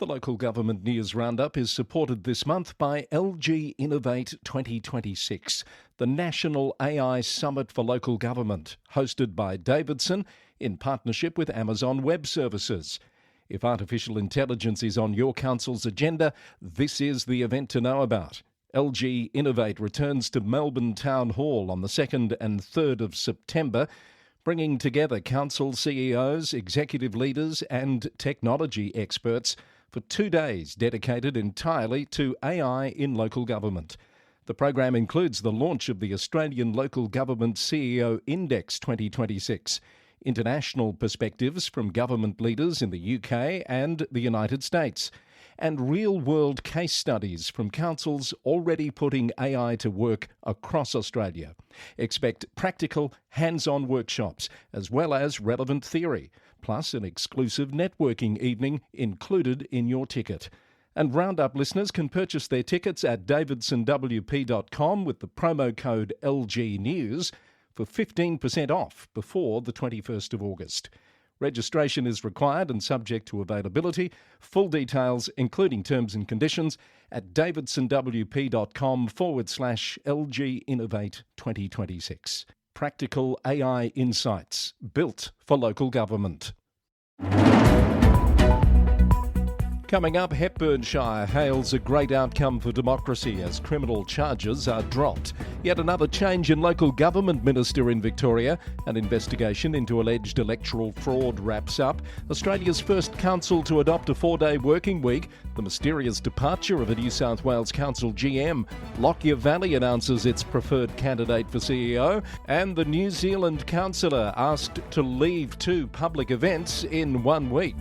The Local Government News Roundup is supported this month by LG Innovate 2026, the National AI Summit for Local Government, hosted by Davidson in partnership with Amazon Web Services. If artificial intelligence is on your council's agenda, this is the event to know about. LG Innovate returns to Melbourne Town Hall on the 2nd and 3rd of September, bringing together council CEOs, executive leaders and technology experts for 2 days dedicated entirely to AI in local government. The program includes the launch of the Australian Local Government CEO Index 2026, international perspectives from government leaders in the UK and the United States, and real-world case studies from councils already putting AI to work across Australia. Expect practical, hands-on workshops, as well as relevant theory, plus an exclusive networking evening included in your ticket. And Roundup listeners can purchase their tickets at davidsonwp.com with the promo code LGNews for 15% off before the 21st of August. Registration is required and subject to availability. Full details, including terms and conditions, at davidsonwp.com/LG Innovate 2026. Practical AI insights built for local government. Coming up, Hepburn Shire hails a great outcome for democracy as criminal charges are dropped. Yet another change in local government minister in Victoria. An investigation into alleged electoral fraud wraps up. Australia's first council to adopt a 4-day working week. The mysterious departure of a New South Wales Council GM. Lockyer Valley announces its preferred candidate for CEO. And the New Zealand councillor asked to leave 2 public events in 1 week.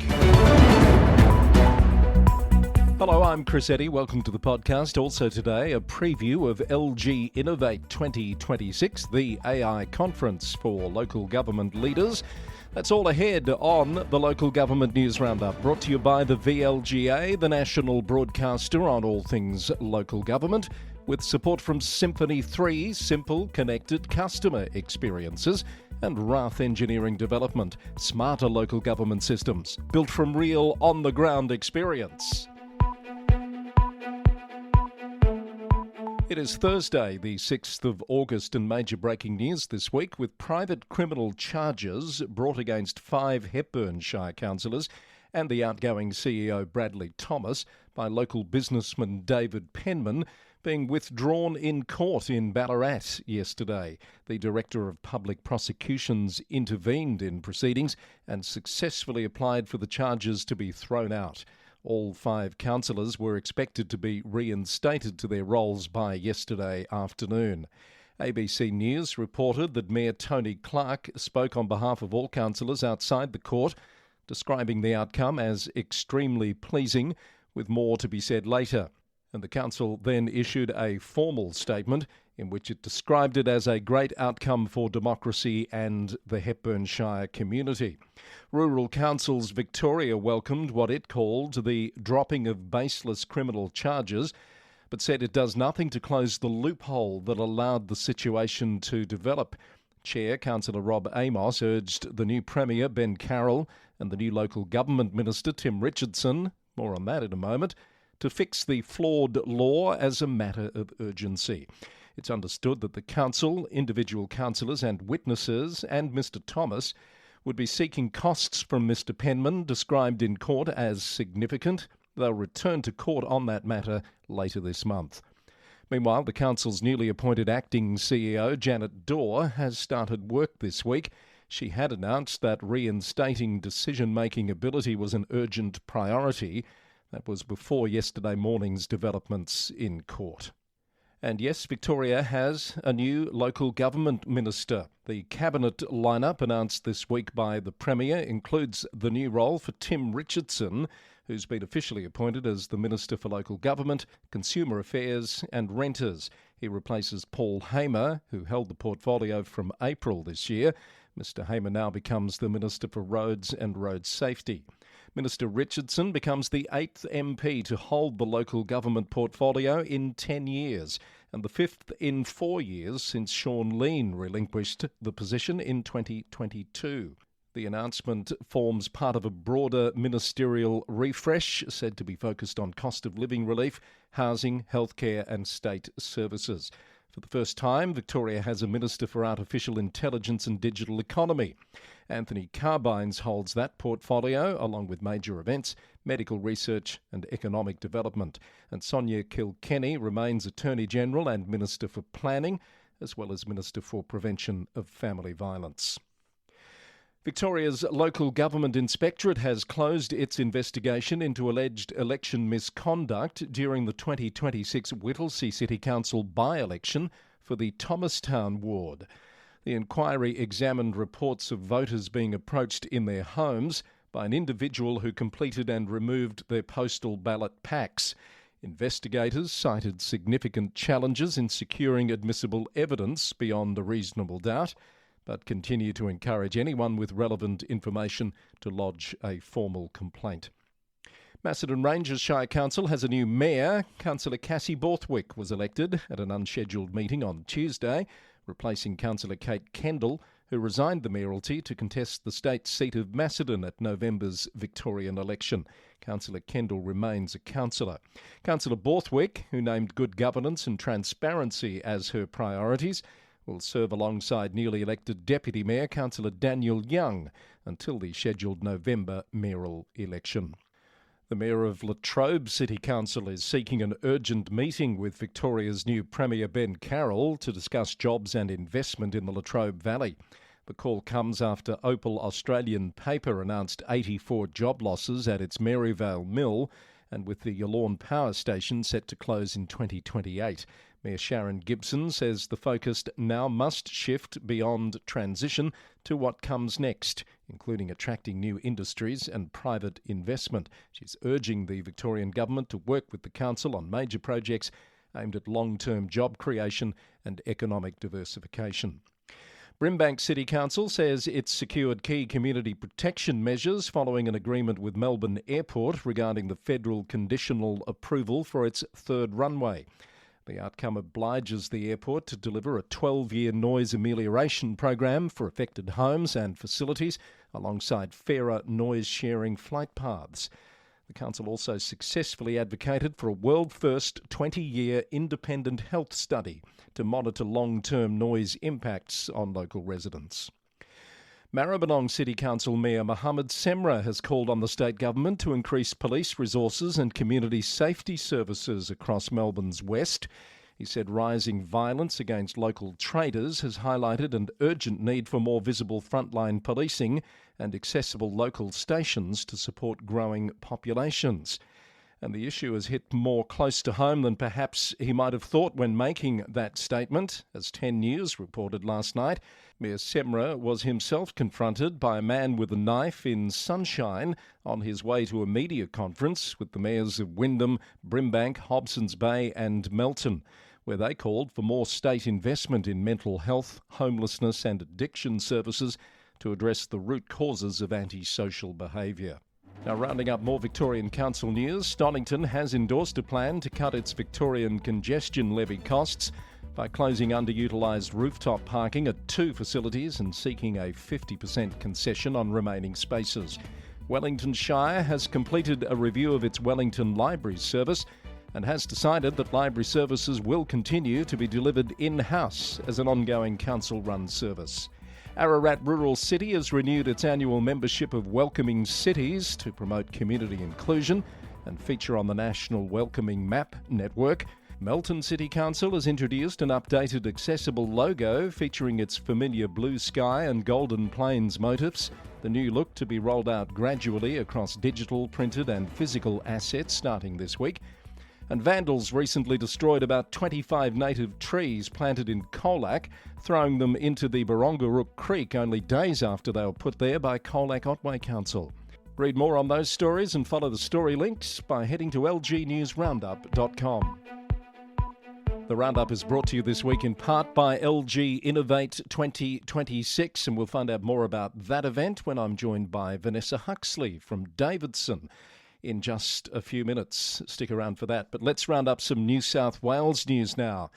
Hello, I'm Chris Eddy. Welcome to the podcast. Also today, a preview of LG Innovate 2026, the AI conference for local government leaders. That's all ahead on the Local Government News Roundup, brought to you by the VLGA, the national broadcaster on all things local government, with support from Symphony 3, simple, connected customer experiences, and Rath Engineering Development, smarter local government systems, built from real on-the-ground experience. It is Thursday, the 6th of August, and major breaking news this week with private criminal charges brought against 5 Hepburn Shire councillors and the outgoing CEO Bradley Thomas by local businessman David Penman being withdrawn in court in Ballarat yesterday. The Director of Public Prosecutions intervened in proceedings and successfully applied for the charges to be thrown out. All 5 councillors were expected to be reinstated to their roles by yesterday afternoon. ABC News reported that Mayor Tony Clark spoke on behalf of all councillors outside the court, describing the outcome as extremely pleasing, with more to be said later. And the council then issued a formal statement in which it described it as a great outcome for democracy and the Hepburn Shire community. Rural Councils Victoria welcomed what it called the dropping of baseless criminal charges, but said it does nothing to close the loophole that allowed the situation to develop. Chair Councillor Rob Amos urged the new Premier Ben Carroll and the new Local Government Minister Tim Richardson, more on that in a moment, to fix the flawed law as a matter of urgency. It's understood that the council, individual councillors and witnesses, and Mr Thomas would be seeking costs from Mr Penman, described in court as significant. They'll return to court on that matter later this month. Meanwhile, the council's newly appointed acting CEO, Janet Dorr, has started work this week. She had announced that reinstating decision-making ability was an urgent priority. That was before yesterday morning's developments in court. And yes, Victoria has a new local government minister. The cabinet lineup announced this week by the Premier includes the new role for Tim Richardson, who's been officially appointed as the Minister for Local Government, Consumer Affairs and Renters. He replaces Paul Hamer, who held the portfolio from April this year. Mr Hamer now becomes the Minister for Roads and Road Safety. Minister Richardson becomes the 8th MP to hold the local government portfolio in 10 years, and the 5th in 4 years since Sean Lean relinquished the position in 2022. The announcement forms part of a broader ministerial refresh said to be focused on cost of living relief, housing, healthcare and state services. For the first time, Victoria has a Minister for Artificial Intelligence and Digital Economy. Anthony Carbines holds that portfolio, along with major events, medical research and economic development. And Sonia Kilkenny remains Attorney-General and Minister for Planning, as well as Minister for Prevention of Family Violence. Victoria's Local Government Inspectorate has closed its investigation into alleged election misconduct during the 2026 Whittlesea City Council by-election for the Thomastown ward. The inquiry examined reports of voters being approached in their homes by an individual who completed and removed their postal ballot packs. Investigators cited significant challenges in securing admissible evidence beyond a reasonable doubt, but continue to encourage anyone with relevant information to lodge a formal complaint. Macedon Ranges Shire Council has a new mayor. Councillor Cassie Borthwick was elected at an unscheduled meeting on Tuesday, replacing Councillor Kate Kendall, who resigned the mayoralty to contest the state seat of Macedon at November's Victorian election. Councillor Kendall remains a councillor. Councillor Borthwick, who named good governance and transparency as her priorities, will serve alongside newly elected Deputy Mayor Councillor Daniel Young until the scheduled November mayoral election. The Mayor of Latrobe City Council is seeking an urgent meeting with Victoria's new Premier Ben Carroll to discuss jobs and investment in the Latrobe Valley. The call comes after Opal Australian Paper announced 84 job losses at its Maryvale mill, and with the Yallourn Power Station set to close in 2028. Mayor Sharon Gibson says the focus now must shift beyond transition to what comes next, including attracting new industries and private investment. She's urging the Victorian Government to work with the Council on major projects aimed at long-term job creation and economic diversification. Brimbank City Council says it's secured key community protection measures following an agreement with Melbourne Airport regarding the federal conditional approval for its third runway. The outcome obliges the airport to deliver a 12-year noise amelioration program for affected homes and facilities, alongside fairer noise-sharing flight paths. The council also successfully advocated for a world-first 20-year independent health study to monitor long-term noise impacts on local residents. Maribyrnong City Council Mayor Mohammed Semra has called on the state government to increase police resources and community safety services across Melbourne's west. He said rising violence against local traders has highlighted an urgent need for more visible frontline policing and accessible local stations to support growing populations. And the issue has hit more close to home than perhaps he might have thought when making that statement. As 10 News reported last night, Mayor Semra was himself confronted by a man with a knife in Sunshine on his way to a media conference with the mayors of Wyndham, Brimbank, Hobsons Bay and Melton, where they called for more state investment in mental health, homelessness and addiction services to address the root causes of antisocial behaviour. Now, rounding up more Victorian Council news, Stonnington has endorsed a plan to cut its Victorian congestion levy costs by closing underutilised rooftop parking at 2 facilities and seeking a 50% concession on remaining spaces. Wellington Shire has completed a review of its Wellington Library service and has decided that library services will continue to be delivered in-house as an ongoing council-run service. Ararat Rural City has renewed its annual membership of Welcoming Cities to promote community inclusion and feature on the National Welcoming Map network. Melton City Council has introduced an updated accessible logo featuring its familiar blue sky and golden plains motifs. The new look to be rolled out gradually across digital, printed and physical assets starting this week. And vandals recently destroyed about 25 native trees planted in Colac, throwing them into the Barongarook Creek only days after they were put there by Colac Otway Council. Read more on those stories and follow the story links by heading to lgnewsroundup.com. The Roundup is brought to you this week in part by LG Innovate 2026, and we'll find out more about that event when I'm joined by Vanessa Huxley from Davidson in just a few minutes. Stick around for that. But let's round up some New South Wales news now.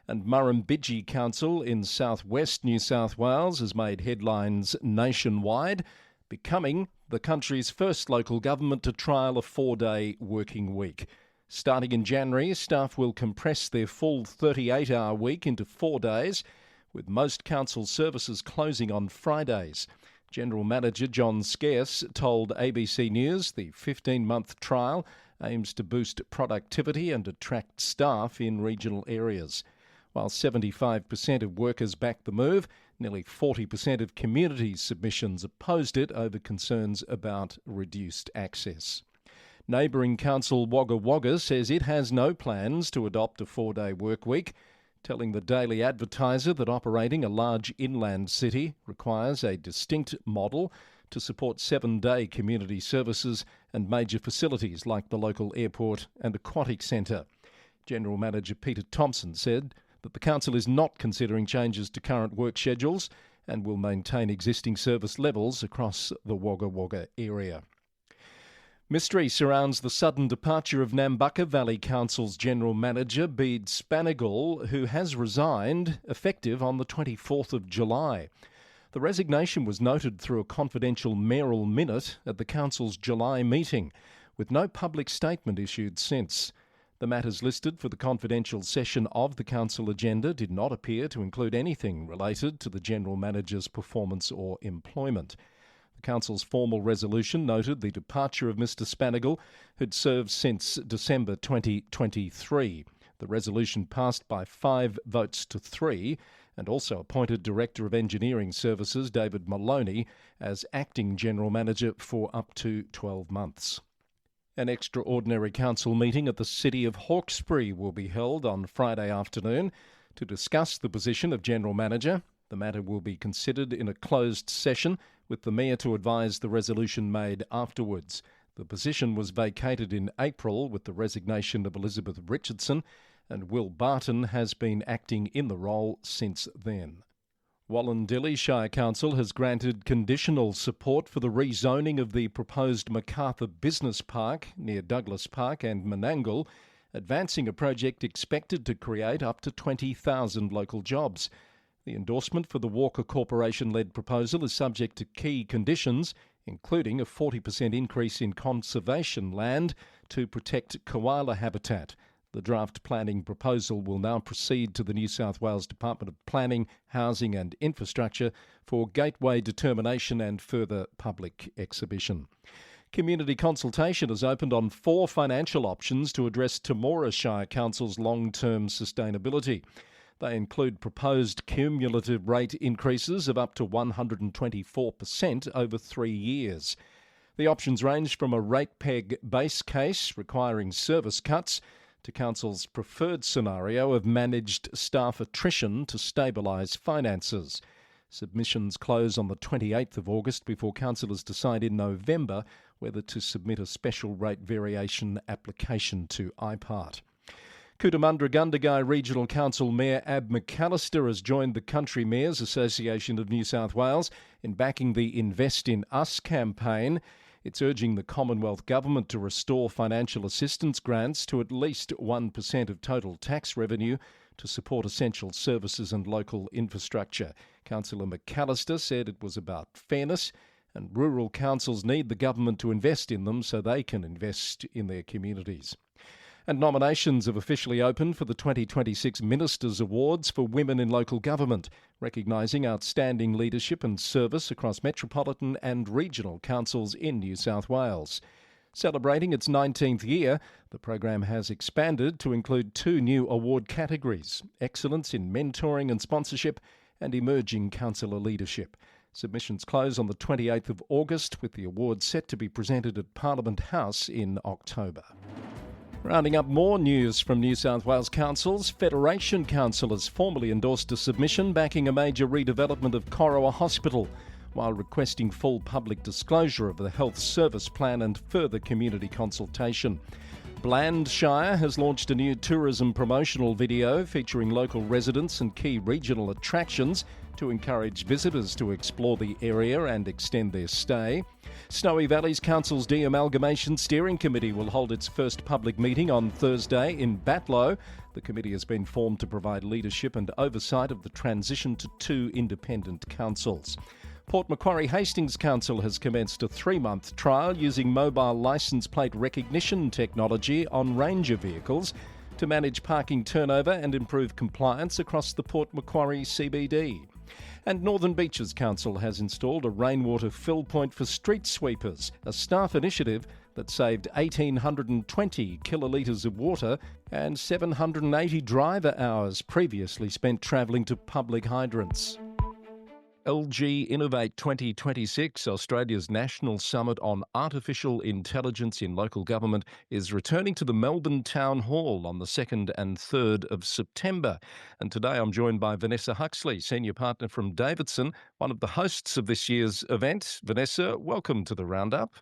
And Murrumbidgee Council in southwest New South Wales has made headlines nationwide becoming the country's first local government to trial a 4-day working week. Starting in January, staff will compress their full 38-hour week into 4 days, with most council services closing on Fridays. General Manager John Scarce told ABC News the 15-month trial aims to boost productivity and attract staff in regional areas. While 75% of workers backed the move, nearly 40% of community submissions opposed it over concerns about reduced access. Neighbouring council Wagga Wagga says it has no plans to adopt a 4-day work week, telling the Daily Advertiser that operating a large inland city requires a distinct model to support 7-day community services and major facilities like the local airport and aquatic centre. General Manager Peter Thompson said that the council is not considering changes to current work schedules and will maintain existing service levels across the Wagga Wagga area. Mystery surrounds the sudden departure of Lockyer Valley Council's General Manager, Bede Spanigal, who has resigned, effective on the 24th of July. The resignation was noted through a confidential mayoral minute at the council's July meeting, with no public statement issued since. The matters listed for the confidential session of the council agenda did not appear to include anything related to the General Manager's performance or employment. The council's formal resolution noted the departure of Mr Spanigal, who'd served since December 2023. The resolution passed by 5 votes to 3 and also appointed Director of Engineering Services David Maloney as Acting General Manager for up to 12 months. An extraordinary council meeting at the City of Hawkesbury will be held on Friday afternoon to discuss the position of General Manager. The matter will be considered in a closed session, with the Mayor to advise the resolution made afterwards. The position was vacated in April with the resignation of Elizabeth Richardson, and Will Barton has been acting in the role since then. Wallandilly Shire Council has granted conditional support for the rezoning of the proposed Macarthur Business Park near Douglas Park and Menangle, advancing a project expected to create up to 20,000 local jobs. The endorsement for the Walker Corporation-led proposal is subject to key conditions, including a 40% increase in conservation land to protect koala habitat. The draft planning proposal will now proceed to the New South Wales Department of Planning, Housing and Infrastructure for gateway determination and further public exhibition. Community consultation has opened on 4 financial options to address Temora Shire Council's long-term sustainability. They include proposed cumulative rate increases of up to 124% over 3 years. The options range from a rate peg base case requiring service cuts to Council's preferred scenario of managed staff attrition to stabilise finances. Submissions close on the 28th of August before councillors decide in November whether to submit a special rate variation application to IPART. Cootamundra Gundagai Regional Council Mayor Ab McAllister has joined the Country Mayors Association of New South Wales in backing the Invest in Us campaign. It's urging the Commonwealth Government to restore financial assistance grants to at least 1% of total tax revenue to support essential services and local infrastructure. Councillor McAllister said it was about fairness, and rural councils need the government to invest in them so they can invest in their communities. And nominations have officially opened for the 2026 Ministers' Awards for Women in Local Government, recognising outstanding leadership and service across metropolitan and regional councils in New South Wales. Celebrating its 19th year, the program has expanded to include 2 new award categories: Excellence in Mentoring and Sponsorship and Emerging Councillor Leadership. Submissions close on the 28th of August, with the awards set to be presented at Parliament House in October. Rounding up more news from New South Wales councils, Federation Council has formally endorsed a submission backing a major redevelopment of Corowa Hospital, while requesting full public disclosure of the health service plan and further community consultation. Bland Shire has launched a new tourism promotional video featuring local residents and key regional attractions to encourage visitors to explore the area and extend their stay. Snowy Valleys Council's De-Amalgamation Steering Committee will hold its first public meeting on Thursday in Batlow. The committee has been formed to provide leadership and oversight of the transition to 2 independent councils. Port Macquarie Hastings Council has commenced a 3-month trial using mobile licence plate recognition technology on Ranger vehicles to manage parking turnover and improve compliance across the Port Macquarie CBD. And Northern Beaches Council has installed a rainwater fill point for street sweepers, a staff initiative that saved 1,820 kilolitres of water and 780 driver hours previously spent travelling to public hydrants. LG Innovate 2026, Australia's national summit on artificial intelligence in local government, is returning to the Melbourne Town Hall on the 2nd and 3rd of September. And today I'm joined by Vanessa Huxley, Senior Partner from Davidson, one of the hosts of this year's event. Vanessa, welcome to the Roundup.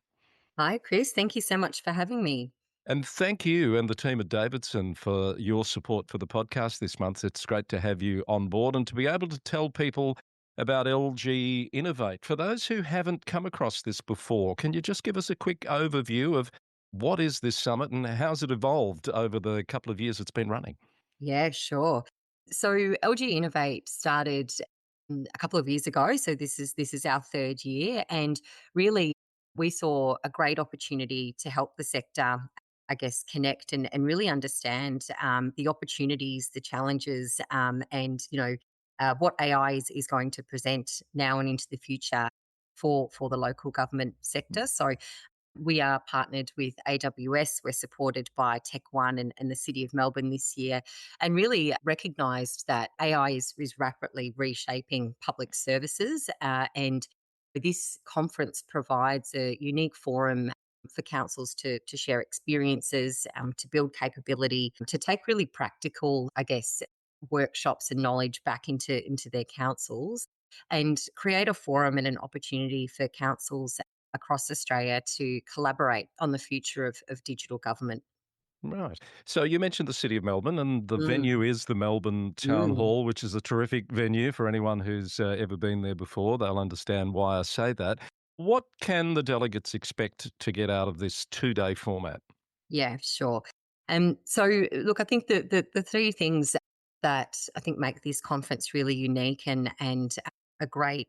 Hi, Chris. Thank you so much for having me. And thank you and the team at Davidson for your support for the podcast this month. It's great to have you on board and to be able to tell people about LG Innovate. For those who haven't come across this before, can you just give us a quick overview of what is this summit and how's it evolved over the couple of years it's been running? Yeah, sure. So LG Innovate started a couple of years ago. So this is our third year, and really we saw a great opportunity to help the sector, I guess, connect and really understand the opportunities, the challenges, and what AI is going to present now and into the future for the local government sector. So we are partnered with AWS. We're supported by Tech One and the City of Melbourne this year, and really recognised that AI is rapidly reshaping public services. And this conference provides a unique forum for councils to share experiences, to build capability, to take really practical, I guess, workshops and knowledge back into their councils, and create a forum and an opportunity for councils across Australia to collaborate on the future of digital government. Right. So you mentioned the City of Melbourne, and the Mm, venue is the Melbourne Town mm. Hall, which is a terrific venue for anyone who's ever been there before. They'll understand why I say that. What can the delegates expect to get out of this 2-day format? Yeah, sure. So, look, I think the three things that I think make this conference really unique and a great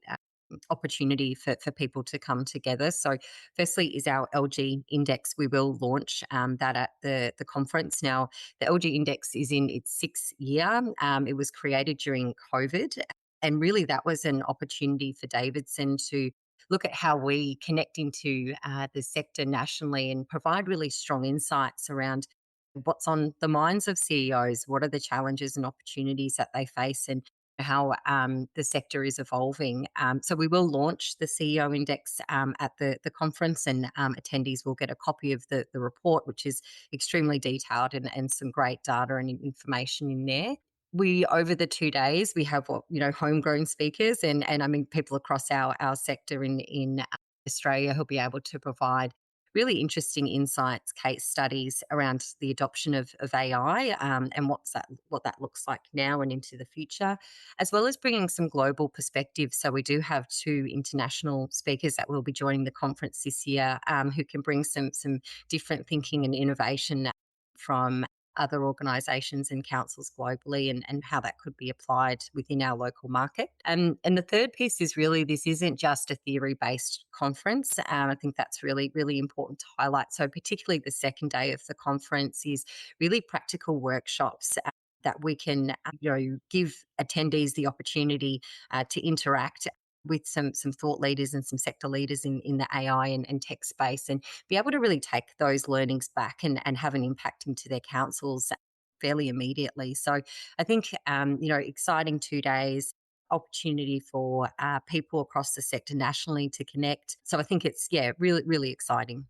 opportunity for people to come together. So, firstly, is our LG Index. We will launch that at the conference. Now, the LG Index is in its 6th year. It was created during COVID, and really that was an opportunity for Davidson to look at how we connect into the sector nationally and provide really strong insights around what's on the minds of CEOs, what are the challenges and opportunities that they face, and how the sector is evolving. So we will launch the CEO Index at the conference, and attendees will get a copy of the report, which is extremely detailed and some great data and information in there. We over the 2 days we have homegrown speakers and I mean people across our sector in Australia who'll be able to provide really interesting insights, case studies around the adoption of AI, and what that looks like now and into the future, as well as bringing some global perspective. So we do have two international speakers that will be joining the conference this year, who can bring some different thinking and innovation from other organisations and councils globally, and how that could be applied within our local market. And the third piece is really this isn't just a theory based conference. I think that's really, really important to highlight. So, particularly the second day of the conference is really practical workshops. That we can, give attendees the opportunity to interact with some thought leaders and some sector leaders in the AI and tech space, and be able to really take those learnings back and have an impact into their councils fairly immediately. So I think, exciting 2 days, opportunity for people across the sector nationally to connect. So I think it's, yeah, really, really exciting.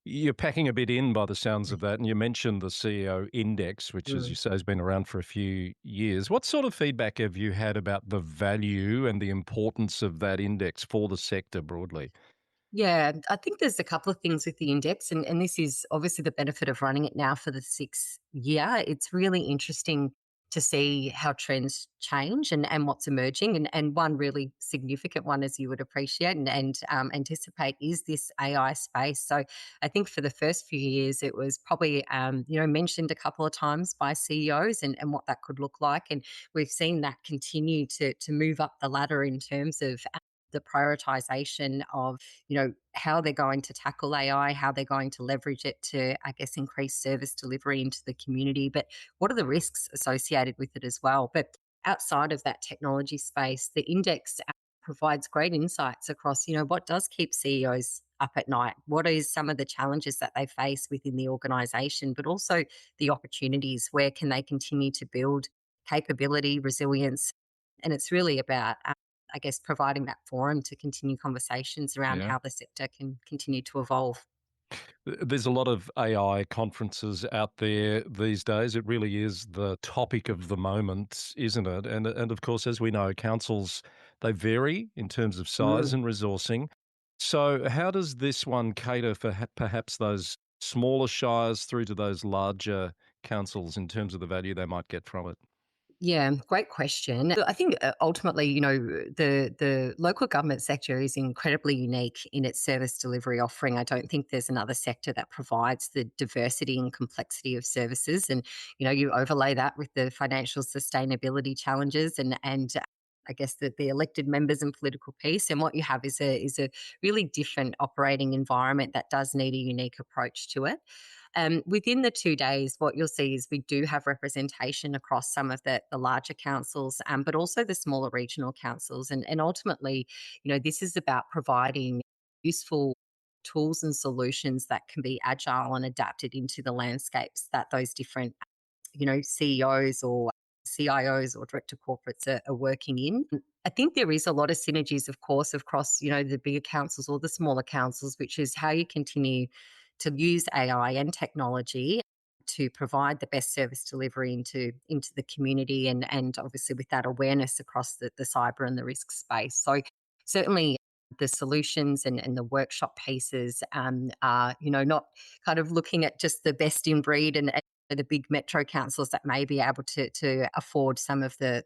You're packing a bit in by the sounds of that, and you mentioned the CEO Index, which, as you Mm. say, has been around for a few years. What sort of feedback have you had about the value and the importance of that index for the sector broadly? Yeah, I think there's a couple of things with the index, and this is obviously the benefit of running it now for the 6th year. It's really interesting to see how trends change and what's emerging. And one really significant one, as you would appreciate and anticipate, is this AI space. So I think for the first few years, it was probably, mentioned a couple of times by CEOs and what that could look like. And we've seen that continue to move up the ladder in terms of the prioritisation of, how they're going to tackle AI, how they're going to leverage it to, I guess, increase service delivery into the community, but what are the risks associated with it as well. But outside of that technology space, the index provides great insights across, what does keep CEOs up at night? What is some of the challenges that they face within the organisation, but also the opportunities? Where can they continue to build capability, resilience? And it's really about, I guess, providing that forum to continue conversations around Yeah. how the sector can continue to evolve. There's a lot of AI conferences out there these days. It really is the topic of the moment, isn't it? And of course, as we know, councils, they vary in terms of size Mm. and resourcing. So how does this one cater for perhaps those smaller shires through to those larger councils in terms of the value they might get from it? Yeah, great question. I think ultimately, the local government sector is incredibly unique in its service delivery offering. I don't think there's another sector that provides the diversity and complexity of services. And you overlay that with the financial sustainability challenges and I guess the elected members and political piece, and what you have is a really different operating environment that does need a unique approach to it. Within the 2 days, what you'll see is we do have representation across some of the larger councils, but also the smaller regional councils. And ultimately, this is about providing useful tools and solutions that can be agile and adapted into the landscapes that those different CEOs or CIOs or director corporates are working in. I think there is a lot of synergies, of course, across, the bigger councils or the smaller councils, which is how you continue to use AI and technology to provide the best service delivery into the community and obviously with that awareness across the cyber and the risk space. So certainly the solutions and the workshop pieces are, not kind of looking at just the best in breed and the big metro councils that may be able to afford some of the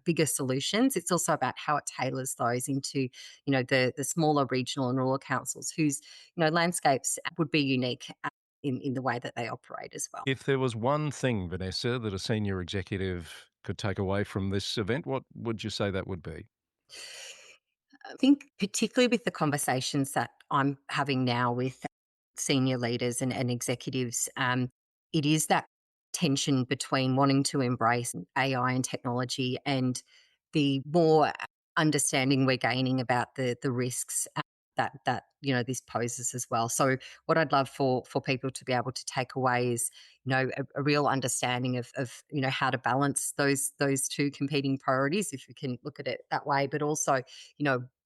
bigger solutions. It's also about how it tailors those into the smaller regional and rural councils whose landscapes would be unique in the way that they operate as well. If there was one thing, Vanessa, that a senior executive could take away from this event, what would you say that would be? I think particularly with the conversations that I'm having now with senior leaders and executives, it is that tension between wanting to embrace AI and technology and the more understanding we're gaining about the risks that this poses as well. So what I'd love for people to be able to take away is a real understanding of how to balance those two competing priorities, if you can look at it that way, but also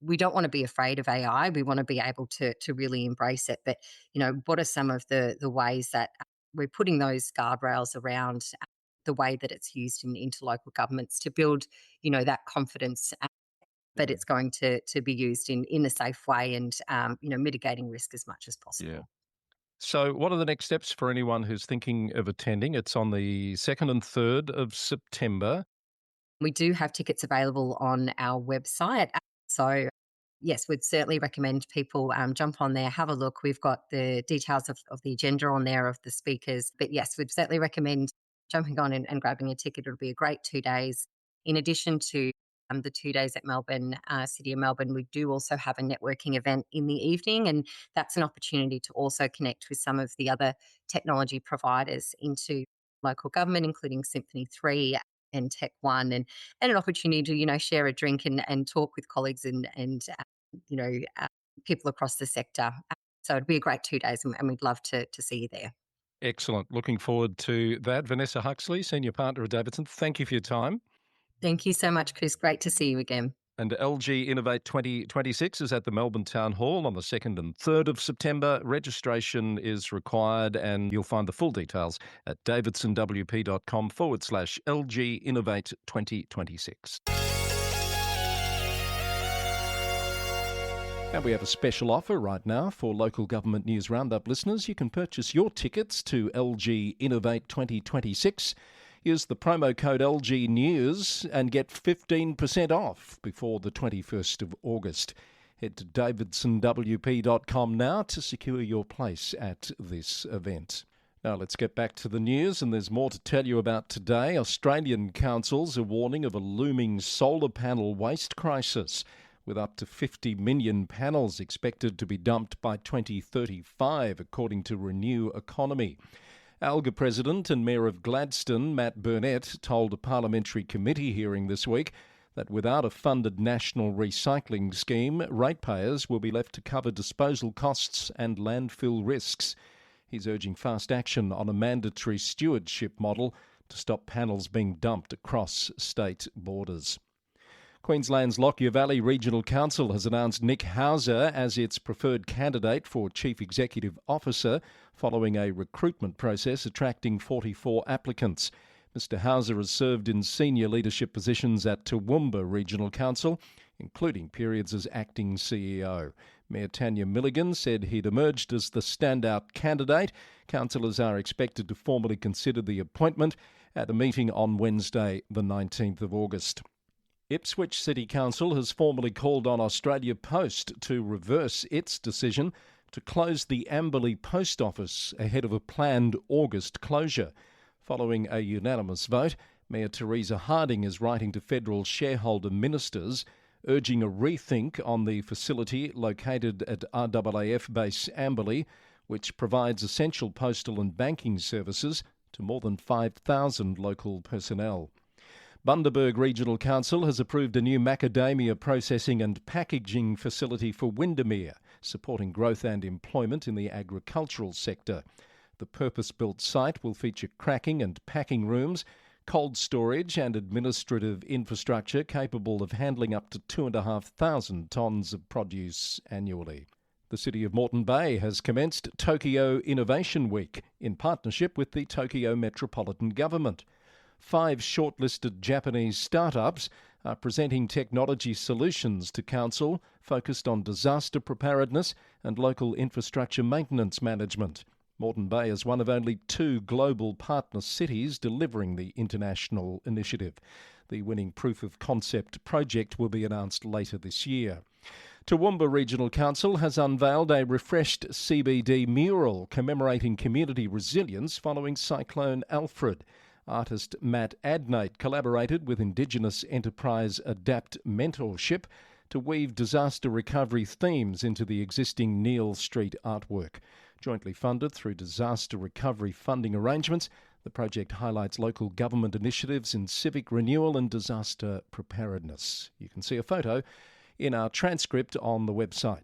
we don't want to be afraid of AI. We want to be able to really embrace it. But, what are some of the ways that we're putting those guardrails around the way that it's used into local governments to build, that confidence, but it's going to be used in a safe way and, mitigating risk as much as Yeah. possible. So, what are the next steps for anyone who's thinking of attending? It's on the 2nd and 3rd of September. We do have tickets available on our website. So, yes, we'd certainly recommend people jump on there, have a look. We've got the details of the agenda on there of the speakers. But yes, we'd certainly recommend jumping on and grabbing a ticket. It'll be a great 2 days. In addition to the 2 days at Melbourne, City of Melbourne, we do also have a networking event in the evening. And that's an opportunity to also connect with some of the other technology providers into local government, including Symphony 3 and Tech One, and an opportunity to share a drink and talk with colleagues and you know people across the sector. So it'd be a great 2 days, and we'd love to see you there. Excellent. Looking forward to that. Vanessa Huxley, Senior Partner at Davidson, thank you for your time. Thank you so much, Chris. Great to see you again. And LG Innovate 2026 is at the Melbourne Town Hall on the 2nd and 3rd of September. Registration is required, and you'll find the full details at davidsonwp.com/LG Innovate 2026. And we have a special offer right now for local government news roundup listeners. You can purchase your tickets to LG Innovate 2026. Use the promo code LG News and get 15% off before the 21st of August. Head to davidsonwp.com now to secure your place at this event. Now let's get back to the news, and there's more to tell you about today. Australian councils are warning of a looming solar panel waste crisis. with up to 50 million panels expected to be dumped by 2035, according to Renew Economy. ALGA President and Mayor of Gladstone, Matt Burnett, told a parliamentary committee hearing this week that without a funded national recycling scheme, ratepayers will be left to cover disposal costs and landfill risks. He's urging fast action on a mandatory stewardship model to stop panels being dumped across state borders. Queensland's Lockyer Valley Regional Council has announced Nick Hauser as its preferred candidate for Chief Executive Officer following a recruitment process attracting 44 applicants. Mr Hauser has served in senior leadership positions at Toowoomba Regional Council, including periods as acting CEO. Mayor Tanya Milligan said he'd emerged as the standout candidate. Councillors are expected to formally consider the appointment at a meeting on Wednesday, the 19th of August. Ipswich City Council has formally called on Australia Post to reverse its decision to close the Amberley Post Office ahead of a planned August closure. Following a unanimous vote, Mayor Teresa Harding is writing to federal shareholder ministers urging a rethink on the facility located at RAAF base Amberley, which provides essential postal and banking services to more than 5,000 local personnel. Bundaberg Regional Council has approved a new macadamia processing and packaging facility for Windermere, supporting growth and employment in the agricultural sector. The purpose-built site will feature cracking and packing rooms, cold storage and administrative infrastructure capable of handling up to 2,500 tonnes of produce annually. The City of Moreton Bay has commenced Tokyo Innovation Week in partnership with the Tokyo Metropolitan Government. 5 shortlisted Japanese startups are presenting technology solutions to Council focused on disaster preparedness and local infrastructure maintenance management. Moreton Bay is one of only 2 global partner cities delivering the international initiative. The winning proof of concept project will be announced later this year. Toowoomba Regional Council has unveiled a refreshed CBD mural commemorating community resilience following Cyclone Alfred. Artist Matt Adnate collaborated with Indigenous enterprise Adapt Mentorship to weave disaster recovery themes into the existing Neil Street artwork. Jointly funded through disaster recovery funding arrangements, the project highlights local government initiatives in civic renewal and disaster preparedness. You can see a photo in our transcript on the website.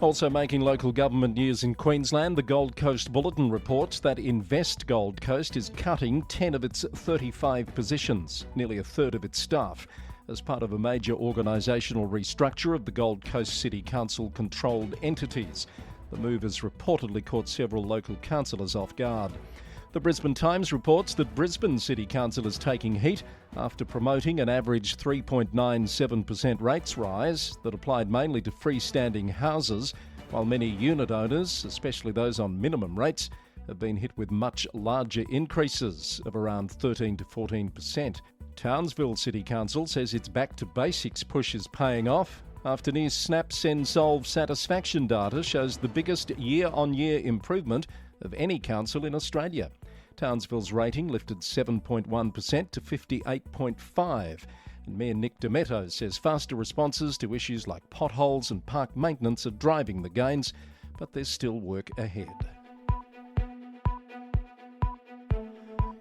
Also making local government news in Queensland, the Gold Coast Bulletin reports that Invest Gold Coast is cutting 10 of its 35 positions, nearly a third of its staff, as part of a major organisational restructure of the Gold Coast City Council-controlled entities. The move has reportedly caught several local councillors off guard. The Brisbane Times reports that Brisbane City Council is taking heat after promoting an average 3.97% rates rise that applied mainly to freestanding houses, while many unit owners, especially those on minimum rates, have been hit with much larger increases of around 13 to 14%. Townsville City Council says its back to basics push is paying off after new Snap Send Solve satisfaction data shows the biggest year-on-year improvement of any council in Australia. Townsville's rating lifted 7.1% to 58.5%. And Mayor Nick Demetto says faster responses to issues like potholes and park maintenance are driving the gains, but there's still work ahead.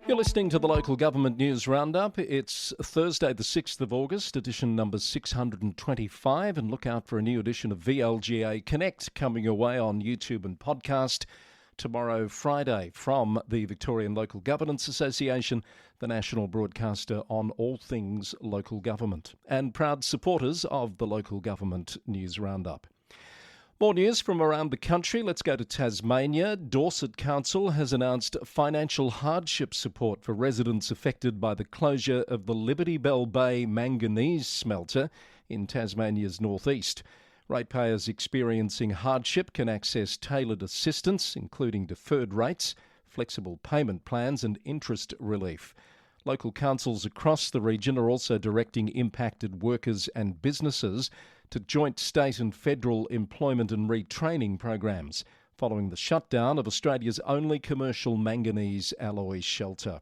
You're listening to the Local Government News Roundup. It's Thursday the 6th of August, edition number 625, and look out for a new edition of VLGA Connect coming your way on YouTube and podcast tomorrow, Friday, from the Victorian Local Governance Association, the national broadcaster on all things local government, and proud supporters of the Local Government News Roundup. More news from around the country. Let's go to Tasmania. Dorset Council has announced financial hardship support for residents affected by the closure of the Liberty Bell Bay manganese smelter in Tasmania's northeast. Ratepayers experiencing hardship can access tailored assistance, including deferred rates, flexible payment plans and interest relief. Local councils across the region are also directing impacted workers and businesses to joint state and federal employment and retraining programs following the shutdown of Australia's only commercial manganese alloy shelter.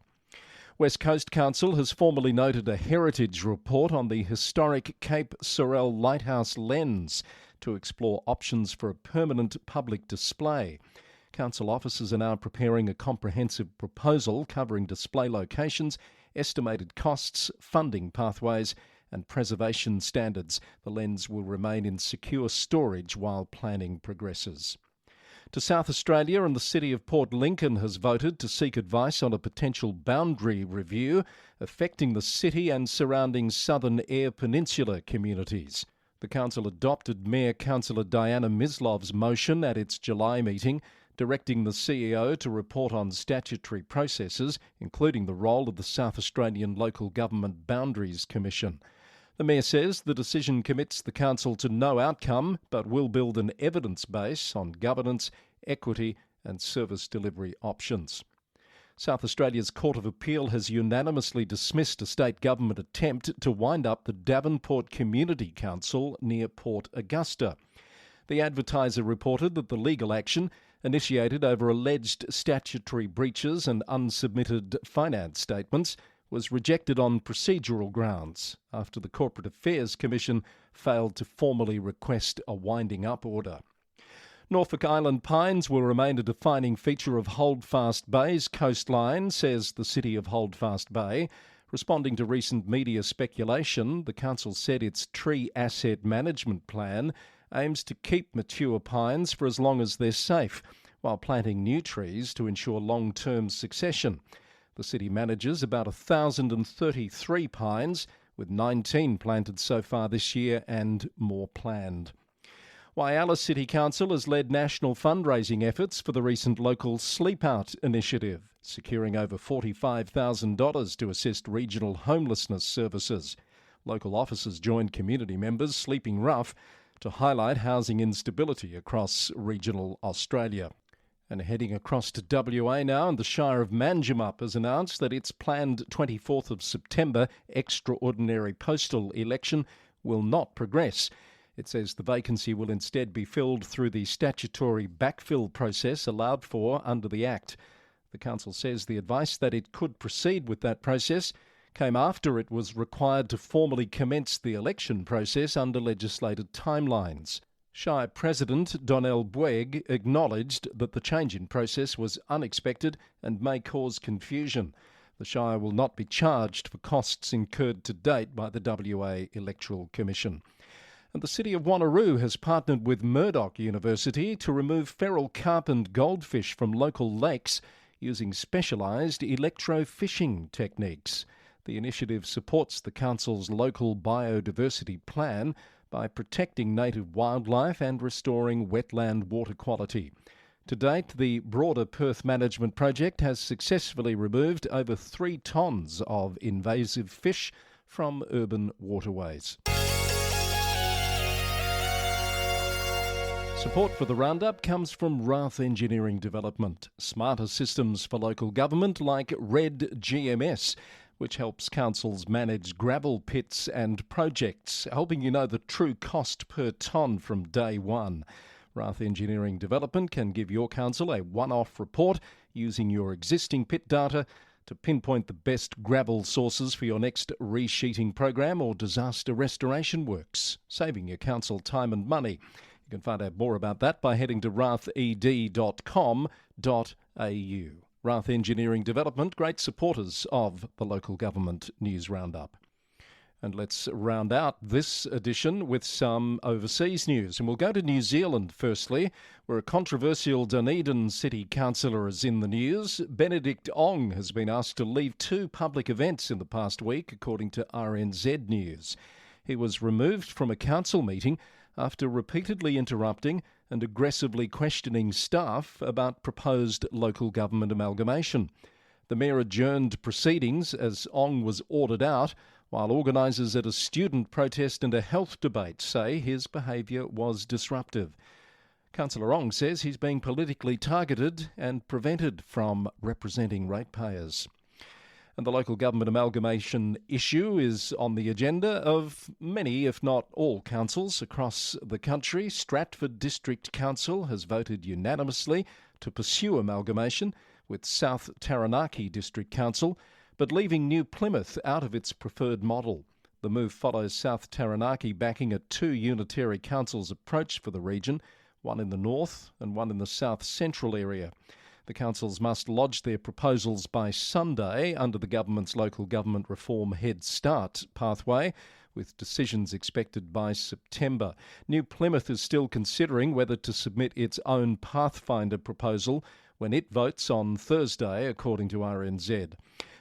West Coast Council has formally noted a heritage report on the historic Cape Sorel Lighthouse lens to explore options for a permanent public display. Council officers are now preparing a comprehensive proposal covering display locations, estimated costs, funding pathways and preservation standards. The lens will remain in secure storage while planning progresses. To South Australia, and the city of Port Lincoln has voted to seek advice on a potential boundary review affecting the city and surrounding Southern Eyre Peninsula communities. The council adopted Mayor Councillor Diana Mislov's motion at its July meeting, directing the CEO to report on statutory processes, including the role of the South Australian Local Government Boundaries Commission. The Mayor says the decision commits the council to no outcome, but will build an evidence base on governance, equity and service delivery options. South Australia's Court of Appeal has unanimously dismissed a state government attempt to wind up the Davenport Community Council near Port Augusta. The Advertiser reported that the legal action, initiated over alleged statutory breaches and unsubmitted finance statements, was rejected on procedural grounds after the Corporate Affairs Commission failed to formally request a winding-up order. Norfolk Island pines will remain a defining feature of Holdfast Bay's coastline, says the City of Holdfast Bay. Responding to recent media speculation, the council said its tree asset management plan aims to keep mature pines for as long as they're safe, while planting new trees to ensure long-term succession. The city manages about 1,033 pines, with 19 planted so far this year and more planned. Whyalla City Council has led national fundraising efforts for the recent local Sleep Out initiative, securing over $45,000 to assist regional homelessness services. Local officers joined community members sleeping rough to highlight housing instability across regional Australia. And heading across to WA now, and the Shire of Manjimup has announced that its planned 24th of September extraordinary postal election will not progress. It says the vacancy will instead be filled through the statutory backfill process allowed for under the Act. The council says the advice that it could proceed with that process came after it was required to formally commence the election process under legislated timelines. Shire President Donnell Bweg acknowledged that the change in process was unexpected and may cause confusion. The Shire will not be charged for costs incurred to date by the WA Electoral Commission. And the city of Wanneroo has partnered with Murdoch University to remove feral carp and goldfish from local lakes using specialised electro-fishing techniques. The initiative supports the council's local biodiversity plan by protecting native wildlife and restoring wetland water quality. To date, the broader Perth Management Project has successfully removed over 3 tonnes of invasive fish from urban waterways. Support for the Roundup comes from Rath Engineering Development, smarter systems for local government like Red GMS, which helps councils manage gravel pits and projects, helping you know the true cost per tonne from day one. Rath Engineering Development can give your council a one-off report using your existing pit data to pinpoint the best gravel sources for your next resheeting program or disaster restoration works, saving your council time and money. You can find out more about that by heading to rathed.com.au. Rath Engineering Development, great supporters of the Local Government News Roundup. And let's round out this edition with some overseas news. And we'll go to New Zealand firstly, where a controversial Dunedin City Councillor is in the news. Benedict Ong has been asked to leave 2 public events in the past week, according to RNZ News. He was removed from a council meeting after repeatedly interrupting and aggressively questioning staff about proposed local government amalgamation. The Mayor adjourned proceedings as Ong was ordered out, while organisers at a student protest and a health debate say his behaviour was disruptive. Councillor Ong says he's being politically targeted and prevented from representing ratepayers. And the local government amalgamation issue is on the agenda of many, if not all, councils across the country. Stratford District Council has voted unanimously to pursue amalgamation with South Taranaki District Council but leaving New Plymouth out of its preferred model. The move follows South Taranaki backing a two unitary councils approach for the region, one in the north and one in the south-central area. The councils must lodge their proposals by Sunday under the government's local government reform Head Start pathway, with decisions expected by September. New Plymouth is still considering whether to submit its own Pathfinder proposal when it votes on Thursday, according to RNZ.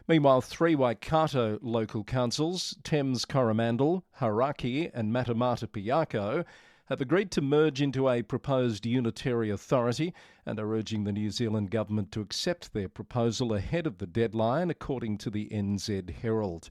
Meanwhile, three Waikato local councils, Thames Coromandel, Hauraki and Matamata Piako, have agreed to merge into a proposed unitary authority and are urging the New Zealand government to accept their proposal ahead of the deadline, according to the NZ Herald.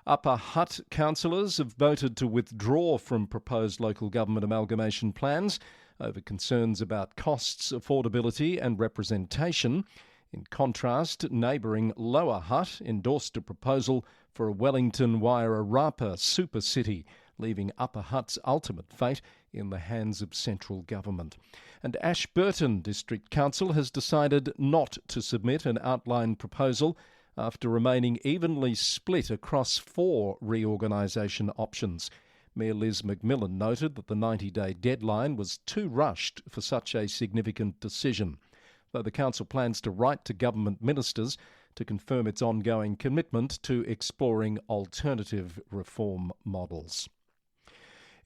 Upper Hutt councillors have voted to withdraw from proposed local government amalgamation plans over concerns about costs, affordability and representation. In contrast, neighbouring Lower Hutt endorsed a proposal for a Wellington-Wairarapa super city, leaving Upper Hutt's ultimate fate in the hands of central government. And Ashburton District Council has decided not to submit an outline proposal after remaining evenly split across four reorganisation options. Mayor Liz McMillan noted that the 90-day deadline was too rushed for such a significant decision, though the council plans to write to government ministers to confirm its ongoing commitment to exploring alternative reform models.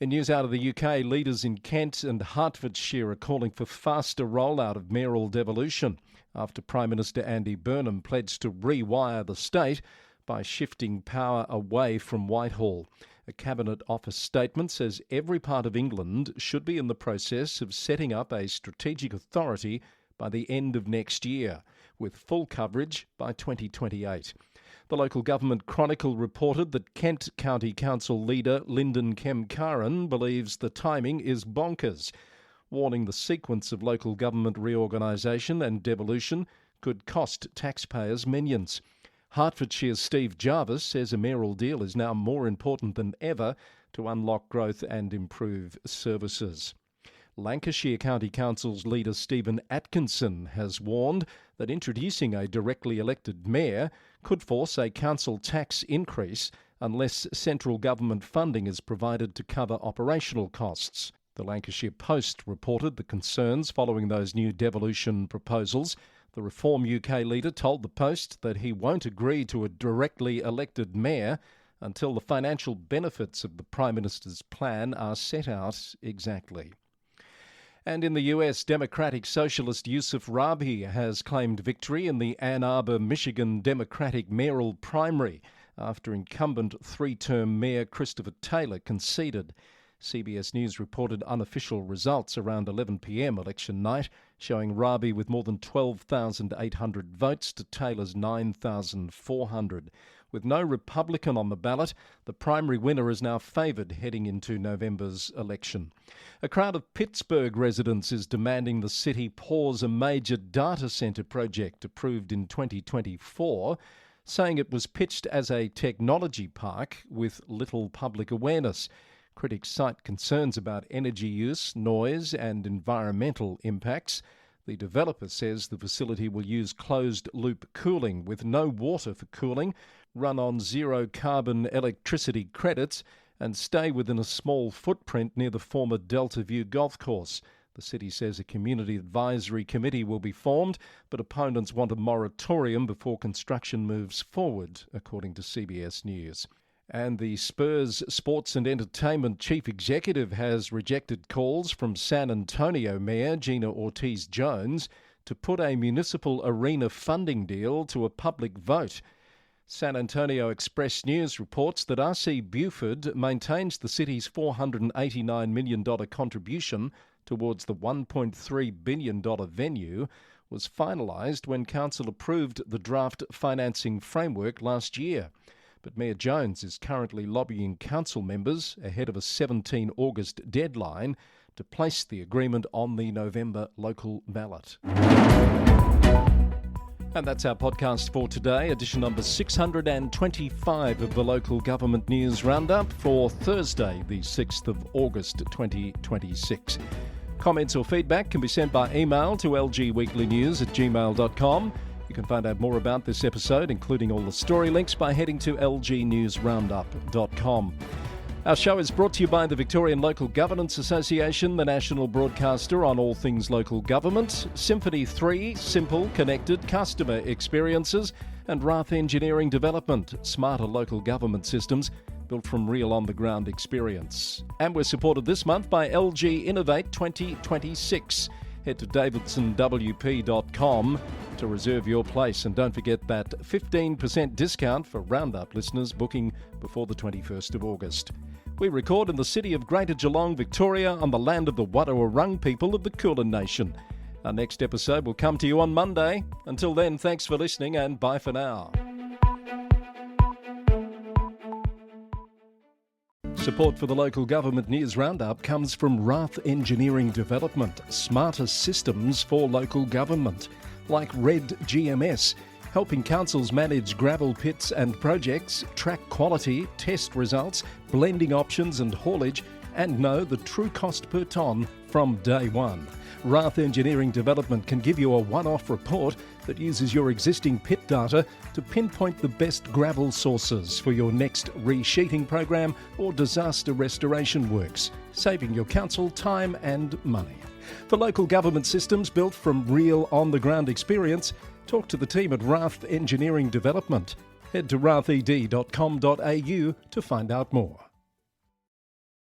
In news out of the UK, leaders in Kent and Hertfordshire are calling for faster rollout of mayoral devolution after Prime Minister Andy Burnham pledged to rewire the state by shifting power away from Whitehall. A Cabinet Office statement says every part of England should be in the process of setting up a strategic authority by the end of next year, with full coverage by 2028. The local government Chronicle reported that Kent County Council leader Lyndon Kemkaran believes the timing is bonkers, warning the sequence of local government reorganisation and devolution could cost taxpayers millions. Hertfordshire's Steve Jarvis says a mayoral deal is now more important than ever to unlock growth and improve services. Lancashire County Council's leader Stephen Atkinson has warned that introducing a directly elected mayor could force a council tax increase unless central government funding is provided to cover operational costs. The Lancashire Post reported the concerns following those new devolution proposals. The Reform UK leader told the Post that he won't agree to a directly elected mayor until the financial benefits of the Prime Minister's plan are set out exactly. And in the US, Democratic Socialist Yusuf Rabi has claimed victory in the Ann Arbor, Michigan Democratic mayoral primary after incumbent three-term Mayor Christopher Taylor conceded. CBS News reported unofficial results around 11 p.m. election night, showing Rabi with more than 12,800 votes to Taylor's 9,400. With no Republican on the ballot, the primary winner is now favoured heading into November's election. A crowd of Pittsburgh residents is demanding the city pause a major data centre project approved in 2024, saying it was pitched as a technology park with little public awareness. Critics cite concerns about energy use, noise and environmental impacts. The developer says the facility will use closed-loop cooling with no water for cooling, run on zero-carbon electricity credits and stay within a small footprint near the former Delta View golf course. The city says a community advisory committee will be formed, but opponents want a moratorium before construction moves forward, according to CBS News. And the Spurs Sports and Entertainment Chief Executive has rejected calls from San Antonio Mayor Gina Ortiz-Jones to put a municipal arena funding deal to a public vote. San Antonio Express News reports that R.C. Buford maintains the city's $489 million contribution towards the $1.3 billion venue was finalised when Council approved the draft financing framework last year. But Mayor Jones is currently lobbying council members ahead of a 17 August deadline to place the agreement on the November local ballot. And that's our podcast for today, edition number 625 of the Local Government News Roundup for Thursday, the 6th of August 2026. Comments or feedback can be sent by email to lgweeklynews@gmail.com. You can find out more about this episode, including all the story links, by heading to lgnewsroundup.com. Our show is brought to you by the Victorian Local Governance Association, the national broadcaster on all things local government, Symphony 3, simple, connected customer experiences, and Rath Engineering Development, smarter local government systems built from real on-the-ground experience. And we're supported this month by LG Innovate 2026. Head to davidsonwp.com to reserve your place, and don't forget that 15% discount for Roundup listeners booking before the 21st of August. We record in the city of Greater Geelong, Victoria, on the land of the Wadawurrung people of the Kulin Nation. Our next episode will come to you on Monday. Until then, thanks for listening and bye for now. Support for the Local Government News Roundup comes from Rath Engineering Development, smarter systems for local government, like Red GMS, helping councils manage gravel pits and projects, track quality, test results, blending options and haulage, and know the true cost per tonne from day one. Rath Engineering Development can give you a one-off report that uses your existing pit data to pinpoint the best gravel sources for your next resheeting program or disaster restoration works, saving your council time and money. For local government systems built from real on-the-ground experience, talk to the team at Rath Engineering Development. Head to rathed.com.au to find out more.